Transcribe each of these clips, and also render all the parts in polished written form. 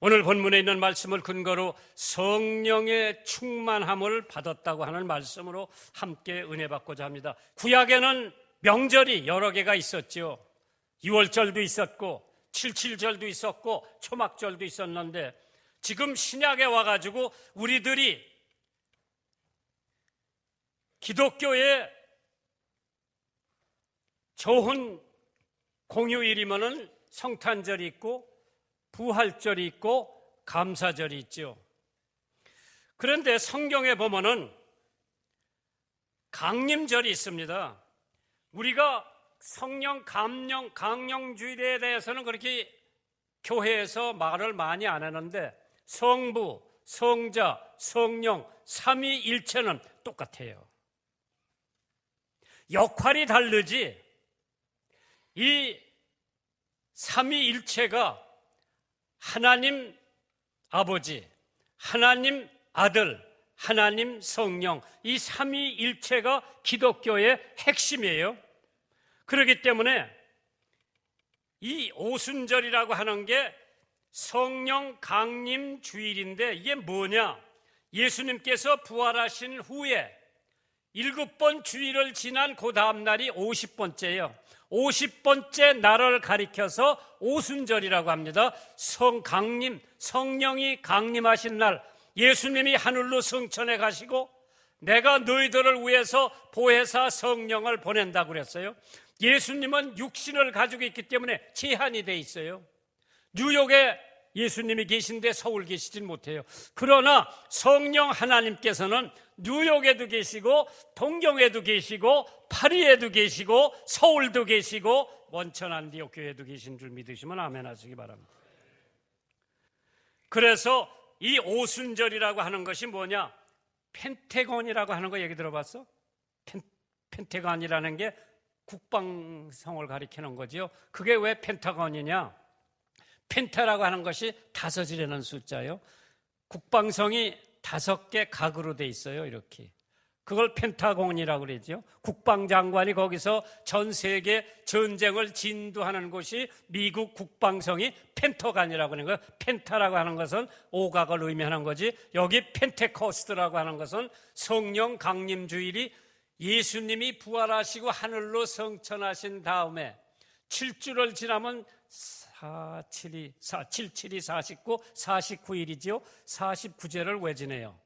오늘 본문에 있는 말씀을 근거로 성령의 충만함을 받았다고 하는 말씀으로 함께 은혜 받고자 합니다. 구약에는 명절이 여러 개가 있었죠. 유월절도 있었고 77절도 있었고 초막절도 있었는데, 지금 신약에 와가지고 우리들이 기독교의 좋은 공휴일이면은 성탄절이 있고 부활절이 있고 감사절이 있죠. 그런데 성경에 보면은 강림절이 있습니다. 우리가 성령 강령주일에 대해서는 그렇게 교회에서 말을 많이 안 하는데, 성부, 성자, 성령, 삼위일체는 똑같아요. 역할이 다르지 이 삼위일체가 하나님 아버지, 하나님 아들, 하나님 성령, 이 삼위일체가 기독교의 핵심이에요. 그렇기 때문에 이 오순절이라고 하는 게 성령 강림 주일인데, 이게 뭐냐? 예수님께서 부활하신 후에 7번 주일을 지난 그 다음 날이 50번째예요. 50번째 날을 가리켜서 오순절이라고 합니다. 성령이 강림하신 날, 예수님이 하늘로 승천해 가시고 내가 너희들을 위해서 보혜사 성령을 보낸다고 그랬어요. 예수님은 육신을 가지고 있기 때문에 제한이 돼 있어요. 뉴욕에 예수님이 계신데 서울 계시진 못해요. 그러나 성령 하나님께서는 뉴욕에도 계시고 동경에도 계시고 파리에도 계시고 서울도 계시고 원천 안디옥 교회도 계신 줄 믿으시면 아멘 하시기 바랍니다. 그래서 이 오순절이라고 하는 것이 뭐냐? 펜테곤이라고 하는 거 얘기 들어봤어? 펜테곤이라는 게 국방성을 가리키는 거지요. 그게 왜 펜타곤이냐? 펜타라고 하는 것이 5이라는 숫자예요. 국방성이 5개 각으로 돼 있어요. 이렇게. 그걸 펜타곤이라고 그러죠. 국방장관이 거기서 전 세계 전쟁을 진두하는 곳이 미국 국방성이 펜터간이라고 하는 거예요. 펜타라고 하는 것은 5각을 의미하는 거지. 여기 펜테코스트라고 하는 것은 성령 강림 주일이 예수님이 부활하시고 하늘로 승천하신 다음에 7주를 지나면 77이 49, 49일이지요. 49제를 왜 지내요?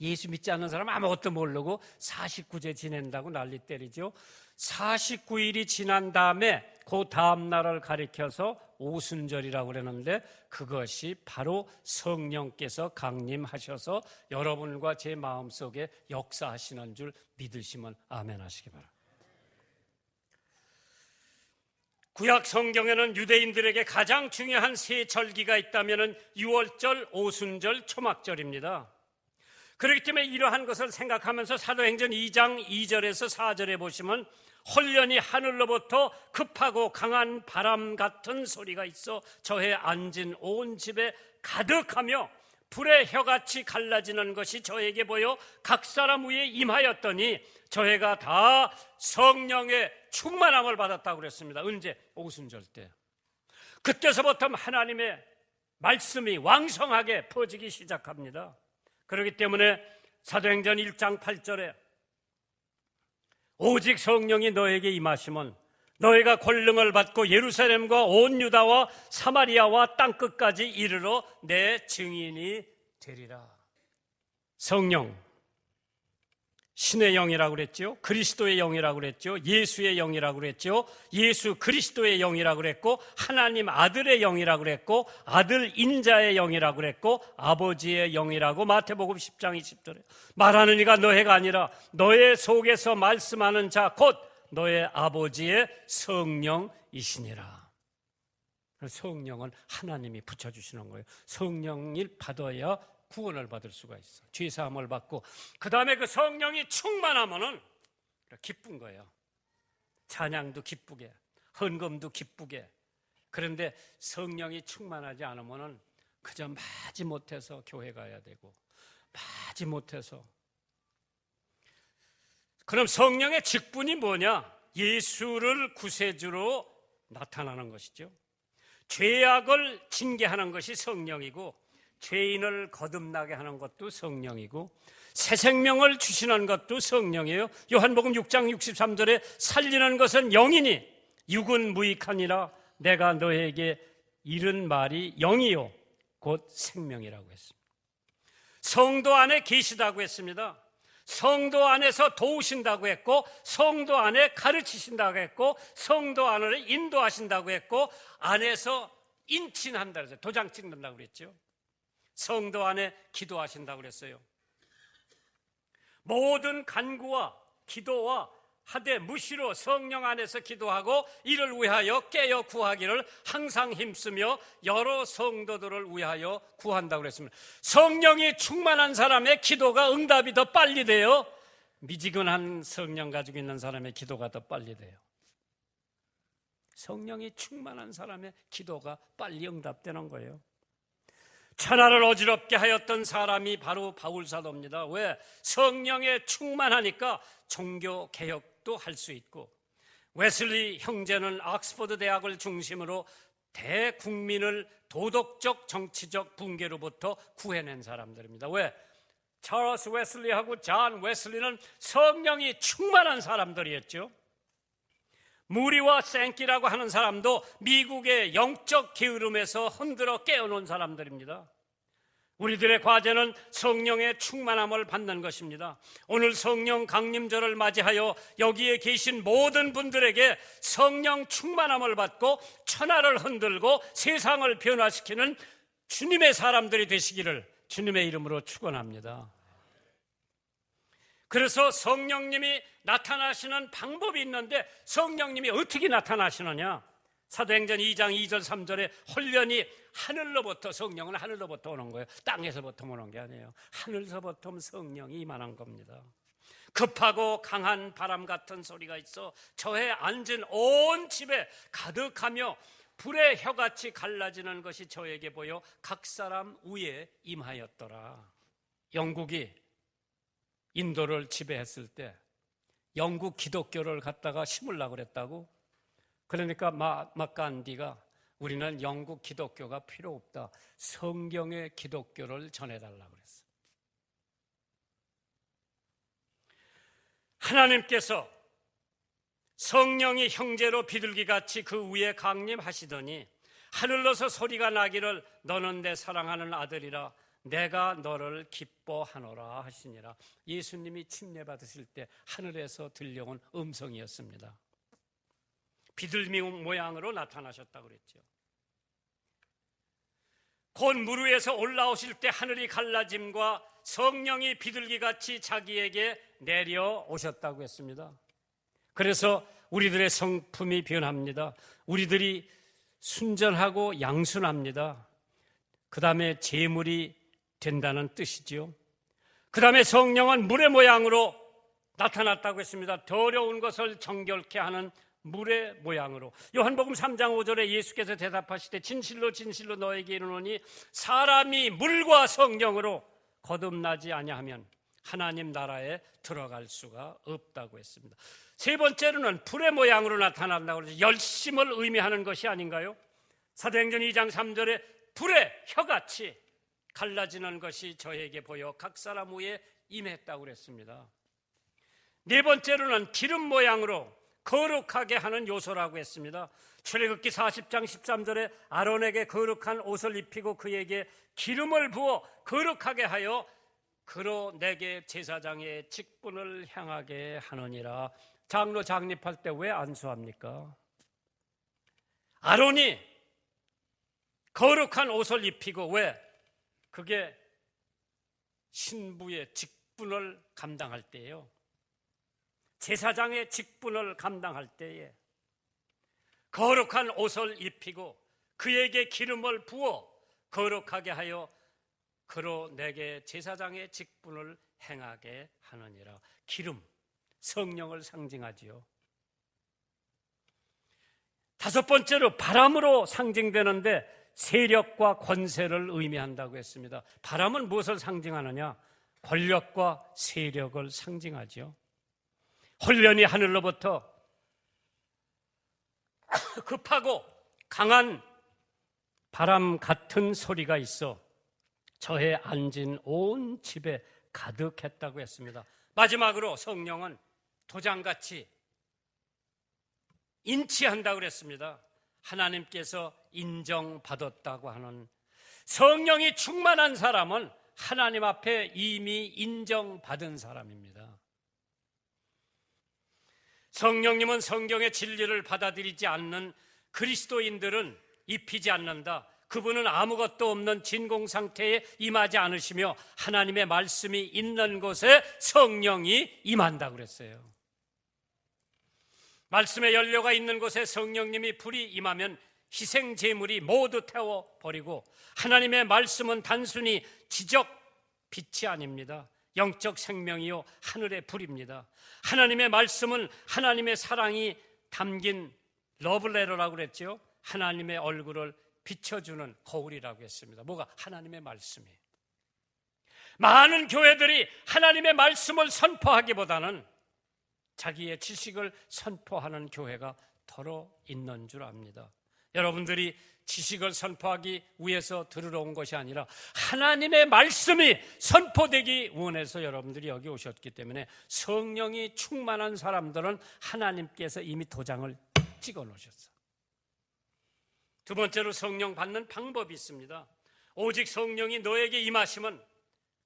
예수 믿지 않는 사람 아무것도 모르고 49제 지낸다고 난리 때리죠. 49일이 지난 다음에 그 다음 날을 가리켜서 오순절이라고 그러는데, 그것이 바로 성령께서 강림하셔서 여러분과 제 마음속에 역사하시는 줄 믿으시면 아멘 하시기 바랍니다. 구약 성경에는 유대인들에게 가장 중요한 세 절기가 있다면 유월절, 오순절, 초막절입니다. 그렇기 때문에 이러한 것을 생각하면서 사도행전 2장 2절에서 4절에 보시면 홀련히 하늘로부터 급하고 강한 바람 같은 소리가 있어 저에 앉은 온 집에 가득하며 불의 혀같이 갈라지는 것이 저에게 보여 각 사람 위에 임하였더니 저희가 다 성령의 충만함을 받았다고 그랬습니다. 언제? 오순절 때. 그때서부터 하나님의 말씀이 왕성하게 퍼지기 시작합니다. 그렇기 때문에 사도행전 1장 8절에 오직 성령이 너에게 임하시면 너희가 권능을 받고 예루살렘과 온 유다와 사마리아와 땅끝까지 이르러 내 증인이 되리라. 성령, 신의 영이라고 그랬죠. 그리스도의 영이라고 그랬죠. 예수의 영이라고 그랬죠. 예수 그리스도의 영이라고 그랬고, 하나님 아들의 영이라고 그랬고, 아들 인자의 영이라고 그랬고, 아버지의 영이라고 마태복음 10장 20절에 말하는 이가 너희가 아니라 너의 속에서 말씀하는 자 곧 너의 아버지의 성령이시니라. 성령은 하나님이 붙여주시는 거예요. 성령을 받아야 구원을 받을 수가 있어. 죄사함을 받고, 그 다음에 그 성령이 충만하면은 기쁜 거예요. 찬양도 기쁘게, 헌금도 기쁘게. 그런데 성령이 충만하지 않으면은 그저 마지 못해서 교회 가야 되고, 마지 못해서. 그럼 성령의 직분이 뭐냐? 예수를 구세주로 나타나는 것이죠. 죄악을 징계하는 것이 성령이고, 죄인을 거듭나게 하는 것도 성령이고, 새 생명을 주시는 것도 성령이에요. 요한복음 6장 63절에 살리는 것은 영이니 육은 무익하니라. 내가 너에게 이른 말이 영이요 곧 생명이라고 했습니다. 성도 안에 계시다고 했습니다. 성도 안에서 도우신다고 했고, 성도 안에 가르치신다고 했고, 성도 안을 인도하신다고 했고, 안에서 인친한다고 했어요. 도장 찍는다고 그랬죠. 성도 안에 기도하신다고 그랬어요. 모든 간구와 기도와 하되 무시로 성령 안에서 기도하고 이를 위하여 깨어 구하기를 항상 힘쓰며 여러 성도들을 위하여 구한다고 그랬습니다. 성령이 충만한 사람의 기도가 응답이 더 빨리 돼요. 미지근한 성령 가지고 있는 사람의 기도가 더 빨리 돼요. 성령이 충만한 사람의 기도가 빨리 응답되는 거예요. 천하를 어지럽게 하였던 사람이 바로 바울사도입니다. 왜? 성령에 충만하니까 종교 개혁도 할 수 있고, 웨슬리 형제는 옥스퍼드 대학을 중심으로 대국민을 도덕적 정치적 붕괴로부터 구해낸 사람들입니다. 왜? 찰스 웨슬리하고 존 웨슬리는 성령이 충만한 사람들이었죠. 무리와 생기라고 하는 사람도 미국의 영적 게으름에서 흔들어 깨어놓은 사람들입니다. 우리들의 과제는 성령의 충만함을 받는 것입니다. 오늘 성령 강림절을 맞이하여 여기에 계신 모든 분들에게 성령 충만함을 받고 천하를 흔들고 세상을 변화시키는 주님의 사람들이 되시기를 주님의 이름으로 축원합니다. 그래서 성령님이 나타나시는 방법이 있는데, 성령님이 어떻게 나타나시느냐? 사도행전 2장 2절 3절에 홀련히 하늘로부터, 성령은 하늘로부터 오는 거예요. 땅에서부터 오는 게 아니에요. 하늘서부터 성령이 임하는 겁니다. 급하고 강한 바람 같은 소리가 있어 저에 앉은 온 집에 가득하며 불의 혀같이 갈라지는 것이 저에게 보여 각 사람 위에 임하였더라. 영국이 인도를 지배했을 때 영국 기독교를 갖다가 심으려고 그랬다고. 그러니까 마칸디가 우리는 영국 기독교가 필요 없다, 성경의 기독교를 전해달라고 그랬어. 하나님께서 성령이 형제로 비둘기같이 그 위에 강림하시더니 하늘로서 소리가 나기를 너는 내 사랑하는 아들이라 내가 너를 기뻐하노라 하시니라. 예수님이 침례 받으실 때 하늘에서 들려온 음성이었습니다. 비둘기 모양으로 나타나셨다고 그랬죠. 곧 물 위에서 올라오실 때 하늘이 갈라짐과 성령이 비둘기같이 자기에게 내려오셨다고 했습니다. 그래서 우리들의 성품이 변합니다. 우리들이 순전하고 양순합니다. 그 다음에 제물이 된다는 뜻이죠. 그 다음에 성령은 물의 모양으로 나타났다고 했습니다. 더러운 것을 정결케 하는 물의 모양으로. 요한복음 3장 5절에 예수께서 대답하시되 진실로 진실로 너에게 이르노니 사람이 물과 성령으로 거듭나지 아니하면 하나님 나라에 들어갈 수가 없다고 했습니다. 세 번째로는 불의 모양으로 나타난다고 그러죠. 열심을 의미하는 것이 아닌가요? 사도행전 2장 3절에 불의 혀같이 갈라지는 것이 저에게 보여 각 사람 위에 임했다고 그랬습니다. 네 번째로는 기름 모양으로 거룩하게 하는 요소라고 했습니다. 출애굽기 40장 13절에 아론에게 거룩한 옷을 입히고 그에게 기름을 부어 거룩하게 하여 그로 내게 제사장의 직분을 향하게 하느니라. 장로 장립할 때 왜 안수합니까? 아론이 거룩한 옷을 입히고, 왜? 그게 신부의 직분을 감당할 때예요. 제사장의 직분을 감당할 때에 거룩한 옷을 입히고 그에게 기름을 부어 거룩하게 하여 그로 내게 제사장의 직분을 행하게 하느니라. 기름, 성령을 상징하지요. 다섯 번째로 바람으로 상징되는데 세력과 권세를 의미한다고 했습니다. 바람은 무엇을 상징하느냐? 권력과 세력을 상징하죠. 홀련히 하늘로부터 급하고 강한 바람 같은 소리가 있어 저에 앉은 온 집에 가득했다고 했습니다. 마지막으로 성령은 도장같이 인치한다고 그랬습니다. 하나님께서 인정받았다고 하는, 성령이 충만한 사람은 하나님 앞에 이미 인정받은 사람입니다. 성령님은 성경의 진리를 받아들이지 않는 그리스도인들은 입히지 않는다. 그분은 아무것도 없는 진공 상태에 임하지 않으시며 하나님의 말씀이 있는 곳에 성령이 임한다고 그랬어요. 말씀의 연료가 있는 곳에 성령님이 불이 임하면 희생 제물이 모두 태워버리고, 하나님의 말씀은 단순히 지적 빛이 아닙니다. 영적 생명이요 하늘의 불입니다. 하나님의 말씀은 하나님의 사랑이 담긴 러브레터라고 그랬죠. 하나님의 얼굴을 비춰주는 거울이라고 했습니다. 뭐가? 하나님의 말씀이에요. 많은 교회들이 하나님의 말씀을 선포하기보다는 자기의 지식을 선포하는 교회가 더러 있는 줄 압니다. 여러분들이 지식을 선포하기 위해서 들으러 온 것이 아니라 하나님의 말씀이 선포되기 원해서 여러분들이 여기 오셨기 때문에, 성령이 충만한 사람들은 하나님께서 이미 도장을 찍어 놓으셨어요. 두 번째로 성령 받는 방법이 있습니다. 오직 성령이 너에게 임하시면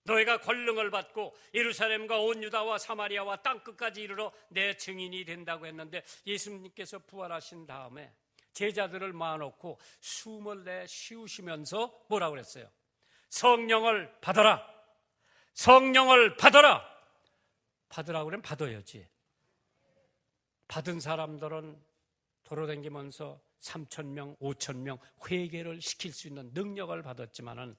너희가 권능을 받고 예루살렘과 온 유다와 사마리아와 땅끝까지 이르러 내 증인이 된다고 했는데, 예수님께서 부활하신 다음에 제자들을 모아놓고 숨을 내쉬우시면서 뭐라고 그랬어요? 성령을 받아라. 성령을 받아라. 받으라고 그러면 받아야지. 받은 사람들은 돌아다니면서 3,000명, 5,000명 회개를 시킬 수 있는 능력을 받았지만은,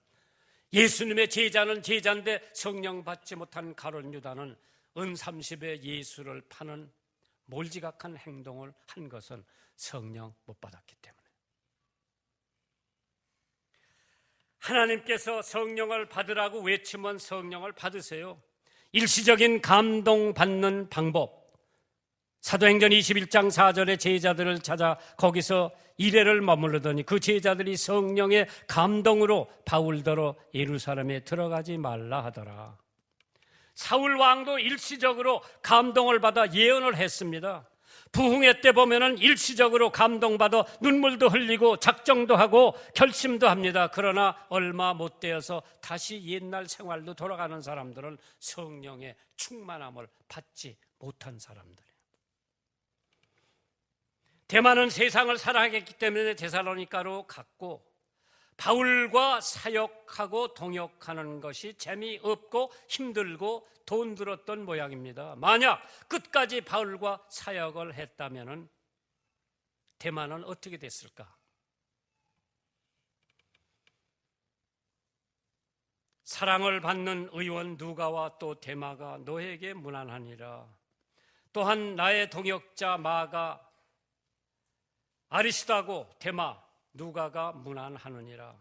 예수님의 제자는 제자인데 성령 받지 못한 가룟 유다는 은 30에 예수를 파는 몰지각한 행동을 한 것은 성령 못 받았기 때문에. 하나님께서 성령을 받으라고 외치면 성령을 받으세요. 일시적인 감동받는 방법, 사도행전 21장 4절에 제자들을 찾아 거기서 이래를 머무르더니 그 제자들이 성령의 감동으로 바울더러 예루살렘에 들어가지 말라 하더라. 사울 왕도 일시적으로 감동을 받아 예언을 했습니다. 부흥회 때 보면은 일시적으로 감동받아 눈물도 흘리고 작정도 하고 결심도 합니다. 그러나 얼마 못 되어서 다시 옛날 생활로 돌아가는 사람들은 성령의 충만함을 받지 못한 사람들이에요. 대만은 세상을 사랑했기 때문에 데살로니가로 갔고, 바울과 사역하고 동역하는 것이 재미없고 힘들고 돈 들었던 모양입니다. 만약 끝까지 바울과 사역을 했다면 대만은 어떻게 됐을까? 사랑을 받는 의원 누가와 또 데마가 너에게 무난하니라. 또한 나의 동역자 마가 아리스도하고 데마 누가가 무난하느니라.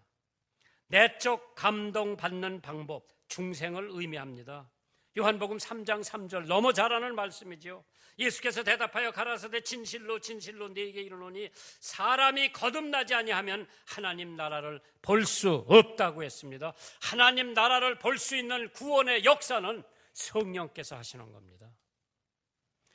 내적 감동받는 방법, 중생을 의미합니다. 요한복음 3장 3절 너무 잘 아는 말씀이죠. 예수께서 대답하여 가라사대 진실로 진실로 네게 이르노니 사람이 거듭나지 아니하면 하나님 나라를 볼 수 없다고 했습니다. 하나님 나라를 볼 수 있는 구원의 역사는 성령께서 하시는 겁니다.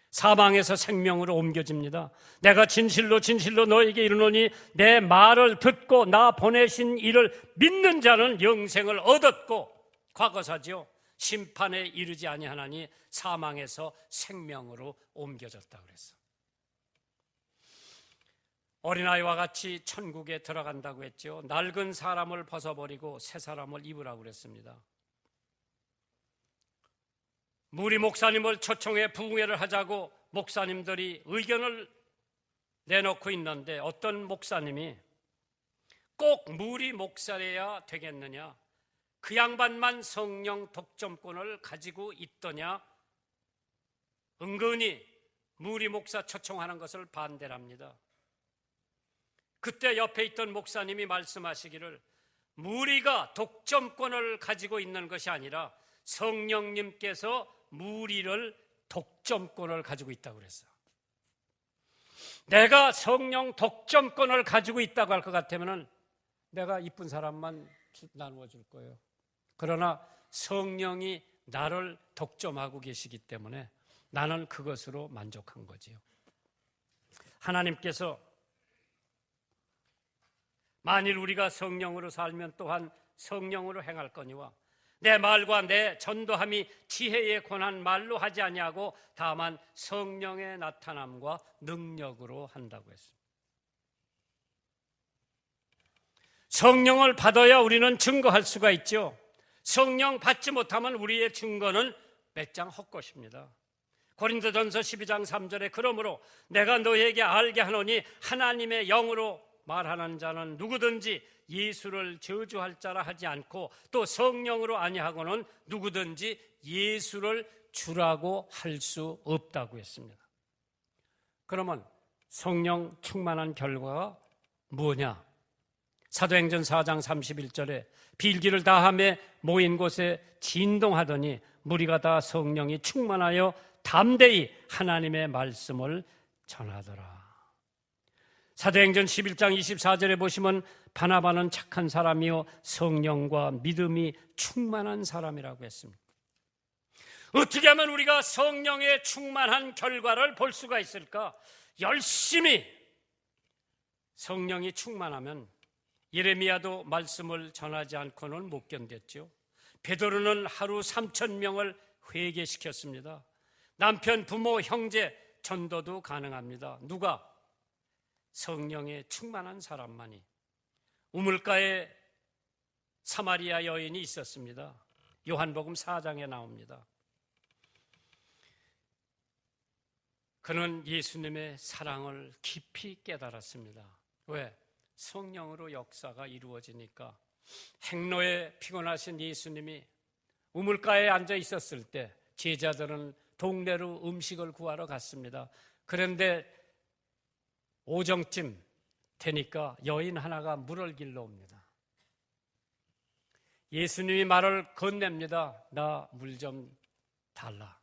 사망에서 생명으로 옮겨집니다. 내가 진실로 진실로 너에게 이르노니 내 말을 듣고 나 보내신 이를 믿는 자는 영생을 얻었고, 과거사죠. 심판에 이르지 아니하나니 사망에서 생명으로 옮겨졌다 그랬어. 어린아이와 같이 천국에 들어간다고 했죠. 낡은 사람을 벗어버리고 새 사람을 입으라고 그랬습니다. 무리 목사님을 초청해 부흥회를 하자고 목사님들이 의견을 내놓고 있는데, 어떤 목사님이 꼭 무리 목사여야 되겠느냐, 그 양반만 성령 독점권을 가지고 있더냐, 은근히 무리 목사 초청하는 것을 반대합니다. 그때 옆에 있던 목사님이 말씀하시기를, 무리가 독점권을 가지고 있는 것이 아니라 성령님께서 무리를 독점권을 가지고 있다고 그랬어요. 내가 성령 독점권을 가지고 있다고 할 것 같으면 내가 이쁜 사람만 나누어 줄 거예요. 그러나 성령이 나를 독점하고 계시기 때문에 나는 그것으로 만족한 거지요. 하나님께서 만일 우리가 성령으로 살면 또한 성령으로 행할 거니와 내 말과 내 전도함이 지혜의 권한 말로 하지 아니하고 다만 성령의 나타남과 능력으로 한다고 했습니다. 성령을 받아야 우리는 증거할 수가 있죠. 성령 받지 못하면 우리의 증거는 배짱 헛것입니다. 고린도전서 12장 3절에 그러므로 내가 너희에게 알게 하노니 하나님의 영으로 말하는 자는 누구든지 예수를 저주할 자라 하지 않고 또 성령으로 아니하고는 누구든지 예수를 주라고 할 수 없다고 했습니다. 그러면 성령 충만한 결과가 뭐냐? 사도행전 4장 31절에 빌기를 다함에 모인 곳에 진동하더니 무리가 다 성령이 충만하여 담대히 하나님의 말씀을 전하더라. 사도행전 11장 24절에 보시면 바나바는 착한 사람이요 성령과 믿음이 충만한 사람이라고 했습니다. 어떻게 하면 우리가 성령의 충만한 결과를 볼 수가 있을까? 열심히 성령이 충만하면 예레미야도 말씀을 전하지 않고는 못 견뎠죠. 베드로는 하루 3,000명을 회개시켰습니다. 남편, 부모, 형제 전도도 가능합니다. 누가? 성령에 충만한 사람만이. 우물가에 사마리아 여인이 있었습니다. 요한복음 4장에 나옵니다. 그는 예수님의 사랑을 깊이 깨달았습니다. 왜? 성령으로 역사가 이루어지니까. 행로에 피곤하신 예수님이 우물가에 앉아 있었을 때 제자들은 동네로 음식을 구하러 갔습니다. 그런데 오정쯤 되니까 여인 하나가 물을 길러 옵니다. 예수님이 말을 건넵니다. 나 물 좀 달라.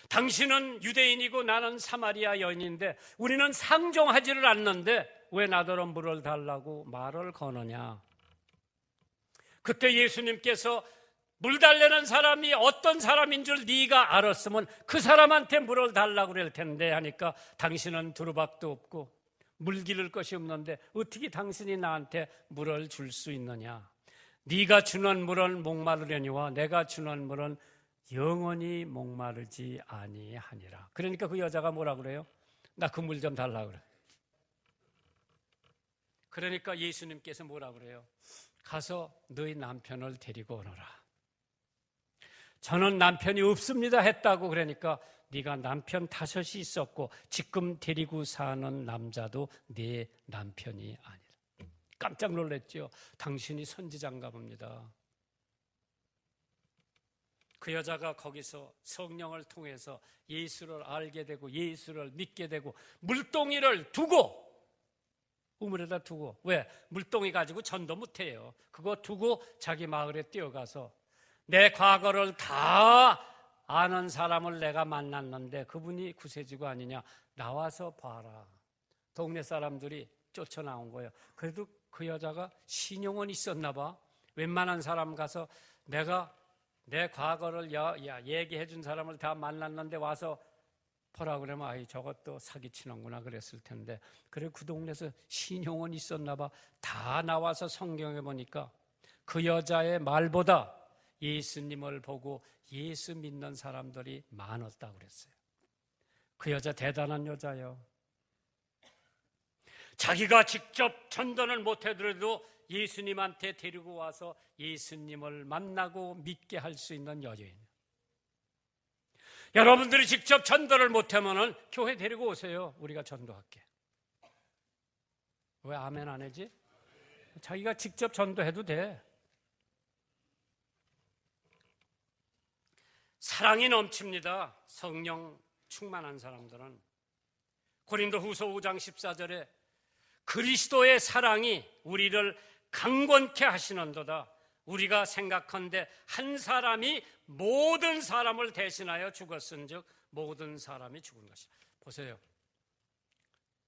당신은 유대인이고 나는 사마리아 여인인데 우리는 상종하지를 않는데 왜 나더러 물을 달라고 말을 거느냐? 그때 예수님께서 물 달라는 사람이 어떤 사람인 줄 네가 알았으면 그 사람한테 물을 달라고 그럴 텐데 하니까 당신은 두루밥도 없고 물 기를 것이 없는데 어떻게 당신이 나한테 물을 줄 수 있느냐? 네가 주는 물은 목마르려니와 내가 주는 물은 영원히 목마르지 아니하니라. 그러니까 그 여자가 뭐라 그래요? 나 그 물 좀 달라 그래. 그러니까 예수님께서 뭐라 그래요? 가서 너희 남편을 데리고 오너라. 저는 남편이 없습니다 했다고. 그러니까 네가 남편 5이 있었고 지금 데리고 사는 남자도 네 남편이 아니라. 깜짝 놀랐죠. 당신이 선지자인가 봅니다. 그 여자가 거기서 성령을 통해서 예수를 알게 되고 예수를 믿게 되고 물동이를 두고 우물에다 두고, 왜? 물동이 가지고 전도 못해요. 그거 두고 자기 마을에 뛰어가서 내 과거를 다 아는 사람을 내가 만났는데 그분이 구세주가 아니냐, 나와서 봐라. 동네 사람들이 쫓아나온 거예요. 그래도 그 여자가 신용은 있었나 봐. 웬만한 사람 가서 내가 내 과거를 얘기해 준 사람을 다 만났는데 와서 보라 그러면 아이 저것도 사기치는구나 그랬을 텐데, 그래 그 동네에서 신용은 있었나 봐. 다 나와서 성경에 보니까 그 여자의 말보다 예수님을 보고 예수 믿는 사람들이 많았다고 그랬어요. 그 여자 대단한 여자예요. 자기가 직접 전도는 못하더라도 예수님한테 데리고 와서 예수님을 만나고 믿게 할 수 있는 여인. 여러분들이 직접 전도를 못하면 교회 데리고 오세요. 우리가 전도할게. 왜 아멘 안 하지? 자기가 직접 전도해도 돼. 사랑이 넘칩니다. 성령 충만한 사람들은. 고린도후서 5장 14절에 그리스도의 사랑이 우리를 강건케 하시는도다. 우리가 생각한데 한 사람이 모든 사람을 대신하여 죽었은즉 모든 사람이 죽은 것이다. 보세요.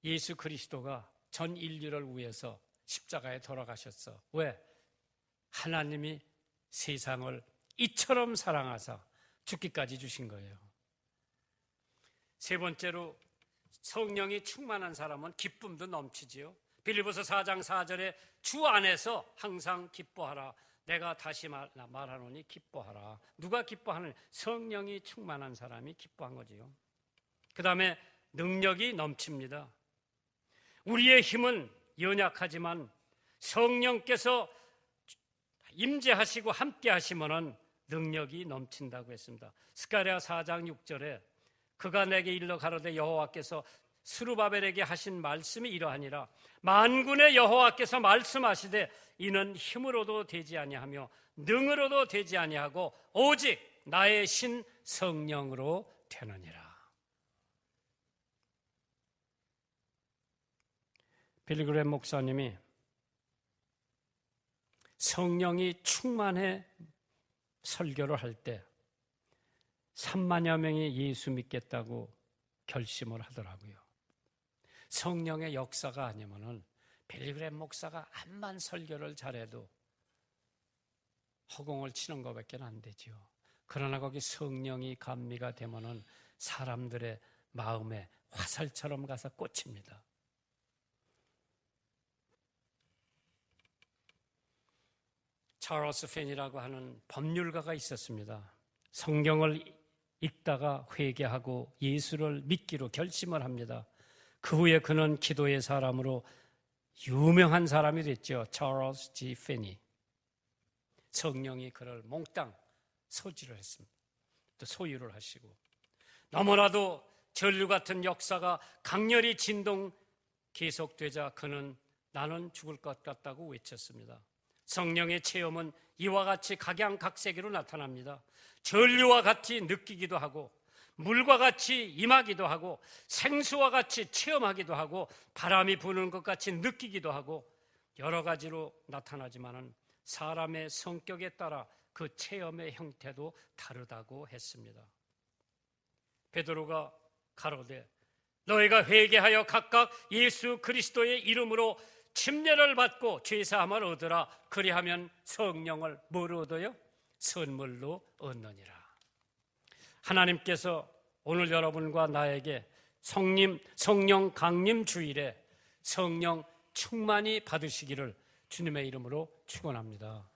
예수 그리스도가 전 인류를 위해서 십자가에 돌아가셨어. 왜? 하나님이 세상을 이처럼 사랑하사 죽기까지 주신 거예요. 세 번째로 성령이 충만한 사람은 기쁨도 넘치지요. 빌립보서 4장 4절에 주 안에서 항상 기뻐하라. 내가 다시 말하노니 기뻐하라. 누가 기뻐하는? 성령이 충만한 사람이 기뻐한 거지요. 그 다음에 능력이 넘칩니다. 우리의 힘은 연약하지만 성령께서 임재하시고 함께 하시면은 능력이 넘친다고 했습니다. 스가랴 4장 6절에 그가 내게 일러 가로되 여호와께서 스루바벨에게 하신 말씀이 이러하니라. 만군의 여호와께서 말씀하시되 이는 힘으로도 되지 아니하며 능으로도 되지 아니하고 오직 나의 신 성령으로 되느니라. 빌리그램 목사님이 성령이 충만해 설교를 할 때 3만여 명이 예수 믿겠다고 결심을 하더라고요. 성령의 역사가 아니면은 빌리그램 목사가 암만 설교를 잘해도 허공을 치는 것밖에 안 되죠. 그러나 거기 성령이 감미가 되면은 사람들의 마음에 화살처럼 가서 꽂힙니다. 찰스 펜이라고 하는 법률가가 있었습니다. 성경을 읽다가 회개하고 예수를 믿기로 결심을 합니다. 그 후에 그는 기도의 사람으로 유명한 사람이 됐죠. 찰스 G. 펜이. 성령이 그를 몽땅 소지를 했습니다. 또 소유를 하시고 너무나도 전류 같은 역사가 강렬히 진동 계속되자 그는 나는 죽을 것 같다고 외쳤습니다. 성령의 체험은 이와 같이 각양각색으로 나타납니다. 전류와 같이 느끼기도 하고 물과 같이 임하기도 하고 생수와 같이 체험하기도 하고 바람이 부는 것 같이 느끼기도 하고 여러 가지로 나타나지만은 사람의 성격에 따라 그 체험의 형태도 다르다고 했습니다. 베드로가 가로되 너희가 회개하여 각각 예수 그리스도의 이름으로 침례를 받고 죄사함을 얻으라. 그리하면 성령을 뭐로 얻어요? 선물로 얻느니라. 하나님께서 오늘 여러분과 나에게 성령 강림 주일에 성령 충만히 받으시기를 주님의 이름으로 축원합니다.